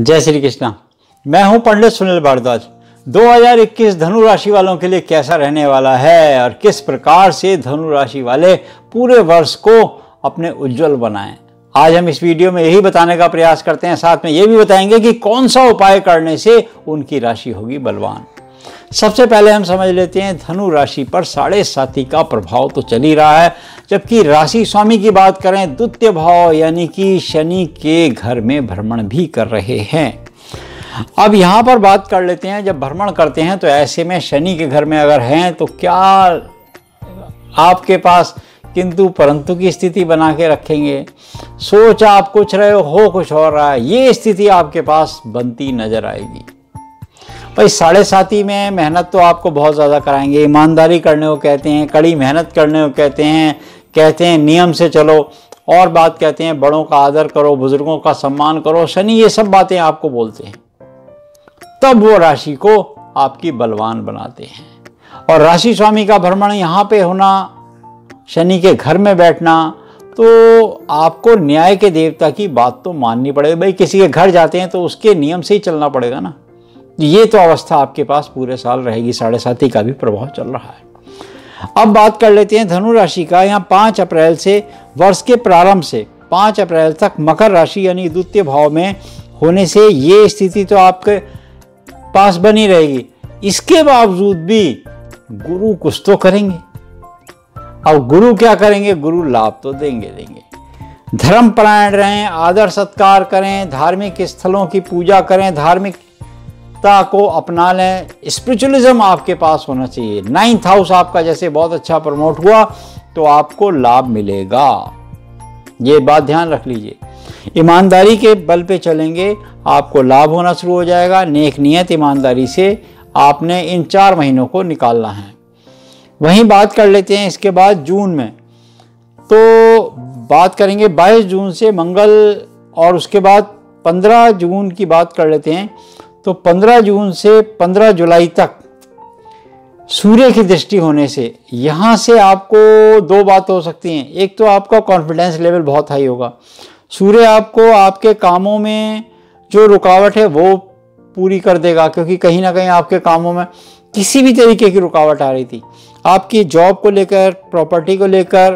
जय श्री कृष्णा। मैं हूं पंडित सुनील भारद्वाज। 2021 धनु राशि वालों के लिए कैसा रहने वाला है और किस प्रकार से धनु राशि वाले पूरे वर्ष को अपने उज्जवल बनाएं, आज हम इस वीडियो में यही बताने का प्रयास करते हैं। साथ में ये भी बताएंगे कि कौन सा उपाय करने से उनकी राशि होगी बलवान। सबसे पहले हम समझ लेते हैं धनु राशि पर 7.5 का प्रभाव तो चल ही रहा है, जबकि राशि स्वामी की बात करें द्वितीय भाव यानी कि शनि के घर में भ्रमण भी कर रहे हैं। अब यहाँ पर बात कर लेते हैं, जब भ्रमण करते हैं तो ऐसे में शनि के घर में अगर हैं तो क्या आपके पास किंतु परंतु की स्थिति बना के रखेंगे। सोच आप कुछ रहे हो कुछ हो रहा है, ये स्थिति आपके पास बनती नजर आएगी। भाई 7.5 में मेहनत तो आपको बहुत ज़्यादा कराएंगे, ईमानदारी करने को कहते हैं, कड़ी मेहनत करने को कहते हैं नियम से चलो, और बात कहते हैं बड़ों का आदर करो, बुजुर्गों का सम्मान करो। शनि ये सब बातें आपको बोलते हैं, तब वो राशि को आपकी बलवान बनाते हैं। और राशि स्वामी का भ्रमण यहाँ पे होना, शनि के घर में बैठना, तो आपको न्याय के देवता की बात तो माननी पड़ेगी। भाई किसी के घर जाते हैं तो उसके नियम से ही चलना पड़ेगा ना। ये तो अवस्था आपके पास पूरे साल रहेगी। 7.5 का भी प्रभाव चल रहा है। अब बात कर लेते हैं धनु राशि का। यहाँ 5 अप्रैल से वर्ष के प्रारंभ से 5 अप्रैल तक मकर राशि यानी द्वितीय भाव में होने से ये स्थिति तो आपके पास बनी रहेगी। इसके बावजूद भी गुरु कुछ तो करेंगे। अब गुरु क्या करेंगे? गुरु लाभ तो देंगे। धर्मपरायण रहें, आदर सत्कार करें, धार्मिक स्थलों की पूजा करें, धार्मिकता को अपना लें। स्पिरिचुअलिज्म आपके पास होना चाहिए। 9th हाउस आपका जैसे बहुत अच्छा प्रमोट हुआ तो आपको लाभ मिलेगा, ये बात ध्यान रख लीजिए। ईमानदारी के बल पे चलेंगे, आपको लाभ होना शुरू हो जाएगा। नेक नियत ईमानदारी से आपने इन 4 महीनों को निकालना है। वहीं बात कर लेते हैं इसके बाद जून में, तो बात करेंगे 22 जून से मंगल, और उसके बाद 15 जून की बात कर लेते हैं। तो 15 जून से 15 जुलाई तक सूर्य की दृष्टि होने से यहाँ से आपको 2 बात हो सकती हैं। एक तो आपका कॉन्फिडेंस लेवल बहुत हाई होगा। सूर्य आपको आपके कामों में जो रुकावट है वो पूरी कर देगा, क्योंकि कहीं ना कहीं आपके कामों में किसी भी तरीके की रुकावट आ रही थी। आपकी जॉब को लेकर, प्रॉपर्टी को लेकर,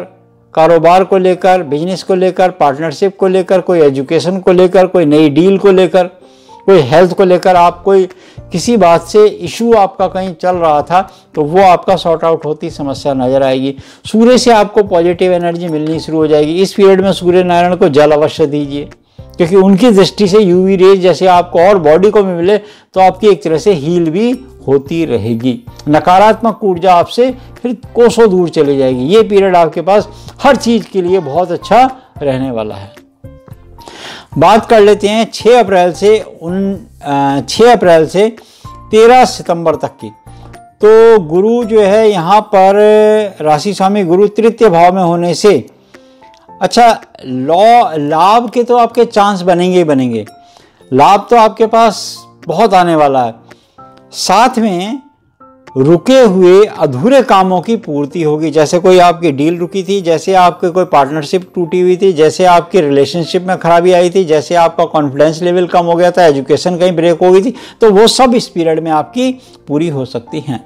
कारोबार को लेकर, बिजनेस को लेकर, पार्टनरशिप को लेकर, कोई एजुकेशन को लेकर, कोई नई डील को लेकर, कोई हेल्थ को लेकर, आप कोई किसी बात से इशू आपका कहीं चल रहा था तो वो आपका सॉर्ट आउट होती समस्या नजर आएगी। सूर्य से आपको पॉजिटिव एनर्जी मिलनी शुरू हो जाएगी। इस पीरियड में सूर्य नारायण को जल अवश्य दीजिए, क्योंकि उनकी दृष्टि से यूवी रेज जैसे आपको और बॉडी को भी मिले तो आपकी एक तरह से हील भी होती रहेगी। नकारात्मक ऊर्जा आपसे फिर कोसों दूर चली जाएगी। ये पीरियड आपके पास हर चीज के लिए बहुत अच्छा रहने वाला है। बात कर लेते हैं 6 अप्रैल से 13 सितंबर तक की। तो गुरु जो है यहाँ पर राशि स्वामी गुरु तृतीय भाव में होने से अच्छा लाभ के तो आपके चांस बनेंगे ही बनेंगे। लाभ तो आपके पास बहुत आने वाला है। साथ में रुके हुए अधूरे कामों की पूर्ति होगी। जैसे कोई आपकी डील रुकी थी, जैसे आपके कोई पार्टनरशिप टूटी हुई थी, जैसे आपकी रिलेशनशिप में खराबी आई थी, जैसे आपका कॉन्फिडेंस लेवल कम हो गया था, एजुकेशन कहीं ब्रेक हो गई थी, तो वो सब इस पीरियड में आपकी पूरी हो सकती हैं।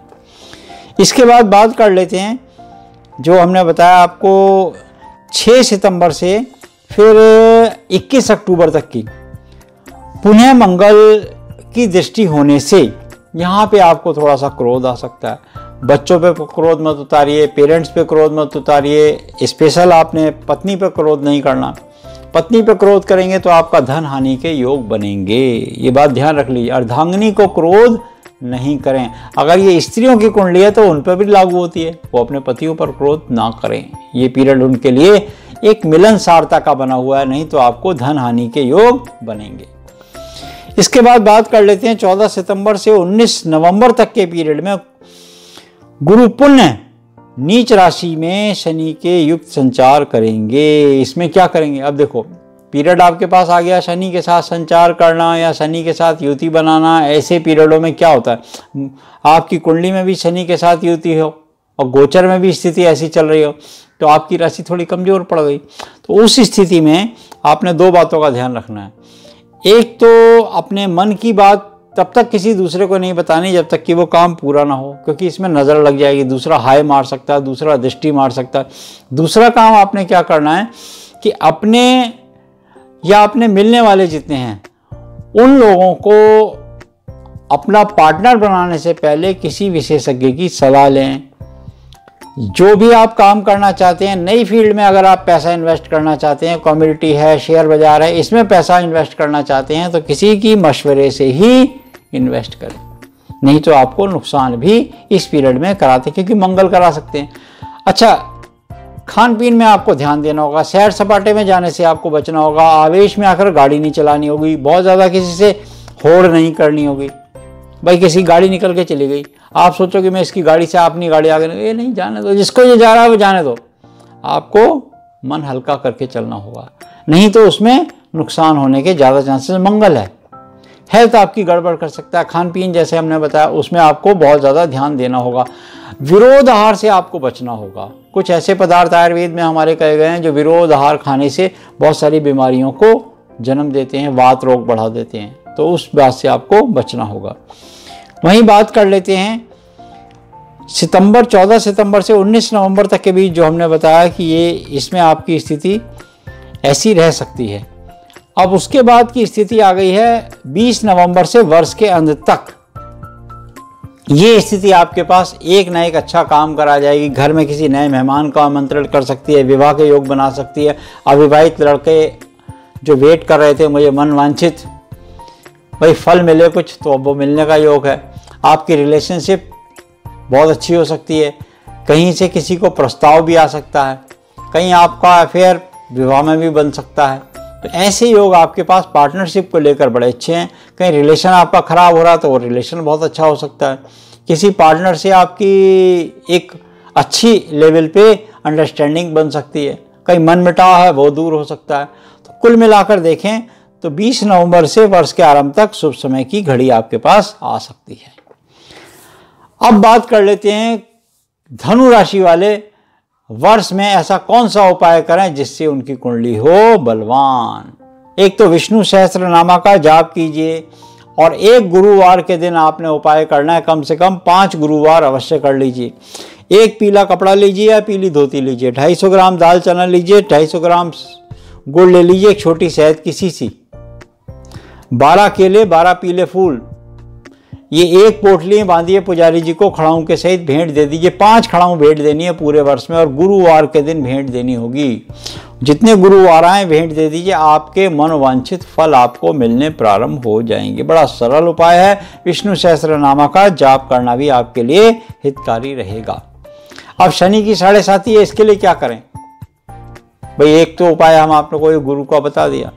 इसके बाद बात कर लेते हैं जो हमने बताया आपको 6 सितंबर से फिर 21 अक्टूबर तक की। पुनः मंगल की दृष्टि होने से यहाँ पे आपको थोड़ा सा क्रोध आ सकता है। बच्चों पे क्रोध मत उतारिए, पेरेंट्स पे क्रोध मत उतारिए। स्पेशल आपने पत्नी पे क्रोध नहीं करना। पत्नी पे क्रोध करेंगे तो आपका धन हानि के योग बनेंगे, ये बात ध्यान रख लीजिए। अर्धांगिनी को क्रोध नहीं करें। अगर ये स्त्रियों की कुंडली है तो उन पर भी लागू होती है, वो अपने पतियों पर क्रोध ना करें। ये पीरियड उनके लिए एक मिलनसारता का बना हुआ है, नहीं तो आपको धन हानि के योग बनेंगे। इसके बाद बात कर लेते हैं 14 सितंबर से 19 नवंबर तक के पीरियड में गुरु पुण्य नीच राशि में शनि के युक्त संचार करेंगे। इसमें क्या करेंगे? अब देखो पीरियड आपके पास आ गया, शनि के साथ संचार करना या शनि के साथ युति बनाना। ऐसे पीरियडों में क्या होता है, आपकी कुंडली में भी शनि के साथ युति हो और गोचर में भी स्थिति ऐसी चल रही हो तो आपकी राशि थोड़ी कमजोर पड़ गई। तो उस स्थिति में आपने 2 बातों का ध्यान रखना है। एक तो अपने मन की बात तब तक किसी दूसरे को नहीं बतानी जब तक कि वो काम पूरा ना हो, क्योंकि इसमें नज़र लग जाएगी, दूसरा हाय मार सकता है, दूसरा दृष्टि मार सकता है। दूसरा काम आपने क्या करना है कि अपने या अपने मिलने वाले जितने हैं उन लोगों को अपना पार्टनर बनाने से पहले किसी विशेषज्ञ की सलाह लें। जो भी आप काम करना चाहते हैं, नई फील्ड में अगर आप पैसा इन्वेस्ट करना चाहते हैं, कम्युनिटी है, शेयर बाजार है, इसमें पैसा इन्वेस्ट करना चाहते हैं तो किसी की मशवरे से ही इन्वेस्ट करें, नहीं तो आपको नुकसान भी इस पीरियड में कराते, क्योंकि मंगल करा सकते हैं। अच्छा, खान पीन में आपको ध्यान देना होगा, सैर सपाटे में जाने से आपको बचना होगा, आवेश में आकर गाड़ी नहीं चलानी होगी, बहुत ज़्यादा किसी से होड़ नहीं करनी होगी। भाई किसी गाड़ी निकल के चली गई, आप सोचो कि मैं इसकी गाड़ी से अपनी गाड़ी आगे, ये नहीं, जाने दो, जिसको ये जा रहा है वो जाने दो। आपको मन हल्का करके चलना होगा, नहीं तो उसमें नुकसान होने के ज़्यादा चांसेस। मंगल है, हेल्थ आपकी गड़बड़ कर सकता है। खान पीन जैसे हमने बताया उसमें आपको बहुत ज़्यादा ध्यान देना होगा। विरोध आहार से आपको बचना होगा। कुछ ऐसे पदार्थ आयुर्वेद में हमारे कहे गए हैं जो विरोध आहार खाने से बहुत सारी बीमारियों को जन्म देते हैं, वात रोग बढ़ा देते हैं, तो उस बात से आपको बचना होगा। वहीं बात कर लेते हैं 14 सितंबर से 19 नवंबर तक के बीच, जो हमने बताया कि ये इसमें आपकी स्थिति ऐसी रह सकती है। अब उसके बाद की स्थिति आ गई है 20 नवंबर से वर्ष के अंत तक। ये स्थिति आपके पास एक ना एक अच्छा काम करा जाएगी। घर में किसी नए मेहमान का आमंत्रण कर सकती है, विवाह के योग बना सकती है। अविवाहित लड़के जो वेट कर रहे थे मुझे मन वांछित भाई फल मिले कुछ, तो अब वो मिलने का योग है। आपकी रिलेशनशिप बहुत अच्छी हो सकती है, कहीं से किसी को प्रस्ताव भी आ सकता है, कहीं आपका अफेयर विवाह में भी बन सकता है। तो ऐसे योग आपके पास पार्टनरशिप को लेकर बड़े अच्छे हैं। कहीं रिलेशन आपका ख़राब हो रहा तो वो रिलेशन बहुत अच्छा हो सकता है। किसी पार्टनर से आपकी एक अच्छी लेवल पे अंडरस्टैंडिंग बन सकती है, कहीं मन मिटाव है वो दूर हो सकता है। तो कुल मिलाकर देखें तो 20 नवंबर से वर्ष के आरंभ तक शुभ समय की घड़ी आपके पास आ सकती है। अब बात कर लेते हैं धनु राशि वाले वर्ष में ऐसा कौन सा उपाय करें जिससे उनकी कुंडली हो बलवान। एक तो विष्णु सहस्त्रनामा का जाप कीजिए, और एक गुरुवार के दिन आपने उपाय करना है, कम से कम 5 गुरुवार अवश्य कर लीजिए। एक पीला कपड़ा लीजिए या पीली धोती लीजिए, 250 ग्राम दाल चना लीजिए, 250 ग्राम गुड़ ले लीजिए, एक छोटी शहद की शीशी, 12 केले, 12 पीले फूल, ये एक पोटली बांधिए, पुजारी जी को खड़ाऊं के सहित भेंट दे दीजिए। 5 खड़ाऊं भेंट देनी है पूरे वर्ष में, और गुरुवार के दिन भेंट देनी होगी। जितने गुरुवार आए भेंट दे दीजिए, आपके मनोवांछित फल आपको मिलने प्रारंभ हो जाएंगे। बड़ा सरल उपाय है। विष्णु सहस्त्रनामा का जाप करना भी आपके लिए हितकारी रहेगा। अब शनि की 7.5 है, इसके लिए क्या करें भाई? एक तो उपाय हम आप लोगों को गुरु का बता दिया।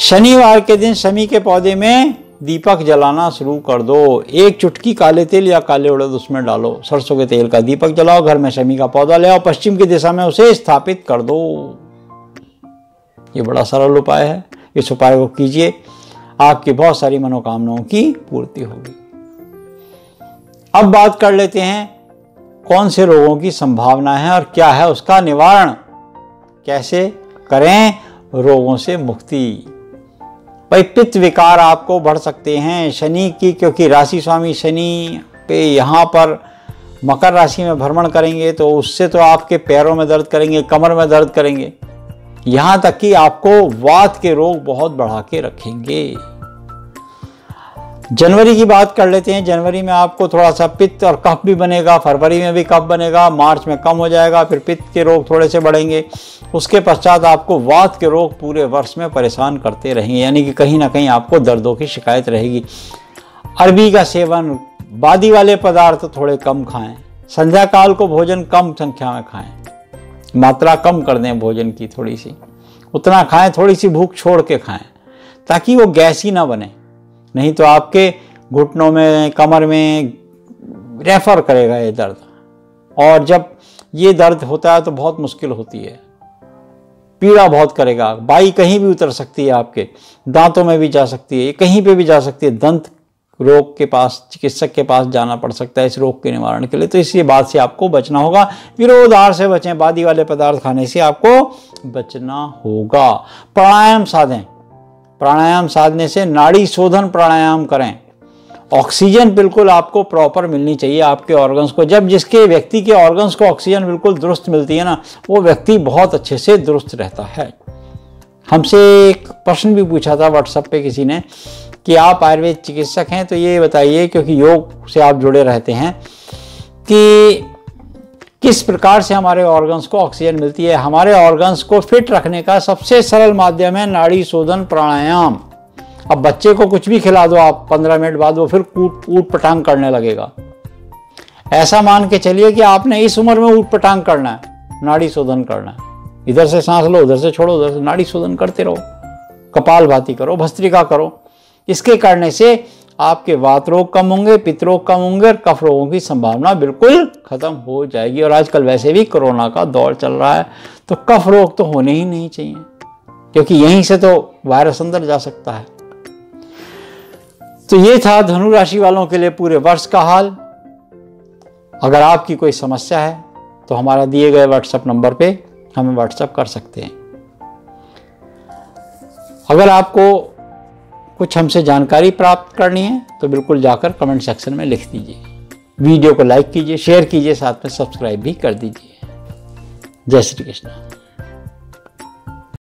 शनिवार के दिन शमी के पौधे में दीपक जलाना शुरू कर दो। एक चुटकी काले तेल या काले उड़द उसमें डालो, सरसों के तेल का दीपक जलाओ, घर में शमी का पौधा ले आओ, पश्चिम की दिशा में उसे स्थापित कर दो। ये बड़ा सरल उपाय है, इस उपाय को कीजिए, आपकी बहुत सारी मनोकामनाओं की पूर्ति होगी। अब बात कर लेते हैं कौन से रोगों की संभावना है और क्या है उसका निवारण, कैसे करें रोगों से मुक्ति। भाई पित्त विकार आपको बढ़ सकते हैं शनि की, क्योंकि राशि स्वामी शनि पे यहाँ पर मकर राशि में भ्रमण करेंगे, तो उससे तो आपके पैरों में दर्द करेंगे, कमर में दर्द करेंगे, यहाँ तक कि आपको वात के रोग बहुत बढ़ा के रखेंगे। जनवरी की बात कर लेते हैं। जनवरी में आपको थोड़ा सा पित्त और कफ भी बनेगा, फरवरी में भी कफ बनेगा, मार्च में कम हो जाएगा, फिर पित्त के रोग थोड़े से बढ़ेंगे। उसके पश्चात आपको वात के रोग पूरे वर्ष में परेशान करते रहेंगे, यानी कि कहीं ना कहीं आपको दर्दों की शिकायत रहेगी। अरबी का सेवन, बादी वाले पदार्थ थोड़े कम खाएं, संध्या काल को भोजन कम संख्या में खाएं, मात्रा कम कर दें भोजन की, थोड़ी सी उतना खाएं, थोड़ी सी भूख छोड़ के खाएं, ताकि वो गैस ही ना बने, नहीं तो आपके घुटनों में कमर में रेफर करेगा ये दर्द। और जब ये दर्द होता है तो बहुत मुश्किल होती है, पीड़ा बहुत करेगा, बाई कहीं भी उतर सकती है, आपके दांतों में भी जा सकती है, कहीं पे भी जा सकती है, दंत रोग के पास, चिकित्सक के पास जाना पड़ सकता है इस रोग के निवारण के लिए। तो इसी बात से आपको बचना होगा। विरोध आहार से बचें, बादी वाले पदार्थ खाने से आपको बचना होगा। प्राणायाम साधें, प्राणायाम साधने से नाड़ी शोधन प्राणायाम करें। ऑक्सीजन बिल्कुल आपको प्रॉपर मिलनी चाहिए आपके ऑर्गन्स को। जब जिसके व्यक्ति के ऑर्गन्स को ऑक्सीजन बिल्कुल दुरुस्त मिलती है ना, वो व्यक्ति बहुत अच्छे से दुरुस्त रहता है। हमसे एक प्रश्न भी पूछा था व्हाट्सएप पे किसी ने कि आप आयुर्वेद चिकित्सक हैं तो ये बताइए, क्योंकि योग से आप जुड़े रहते हैं, कि किस प्रकार से हमारे ऑर्गन्स को ऑक्सीजन मिलती है। हमारे ऑर्गन्स को फिट रखने का सबसे सरल माध्यम है नाड़ी शोधन प्राणायाम। अब बच्चे को कुछ भी खिला दो आप, 15 मिनट बाद वो फिर ऊट पटांग करने लगेगा। ऐसा मान के चलिए कि आपने इस उम्र में ऊट पटांग करना है, नाड़ी शोधन करना है। इधर से सांस लो, उधर से छोड़ो, उधर से नाड़ी शोधन करते रहो, कपालभाति करो, भस्त्रिका करो। इसके करने से आपके वात रोग कम होंगे, पित्त रोग कम होंगे और कफ रोगों की संभावना बिल्कुल खत्म हो जाएगी। और आजकल वैसे भी कोरोना का दौर चल रहा है, तो कफ रोग तो होने ही नहीं चाहिए, क्योंकि यहीं से तो वायरस अंदर जा सकता है। तो ये था धनु राशि वालों के लिए पूरे वर्ष का हाल। अगर आपकी कोई समस्या है तो हमारा दिए गए व्हाट्सएप नंबर पे हमें व्हाट्सएप कर सकते हैं। अगर आपको कुछ हमसे जानकारी प्राप्त करनी है तो बिल्कुल जाकर कमेंट सेक्शन में लिख दीजिए। वीडियो को लाइक कीजिए, शेयर कीजिए, साथ में सब्सक्राइब भी कर दीजिए। जय श्री कृष्ण।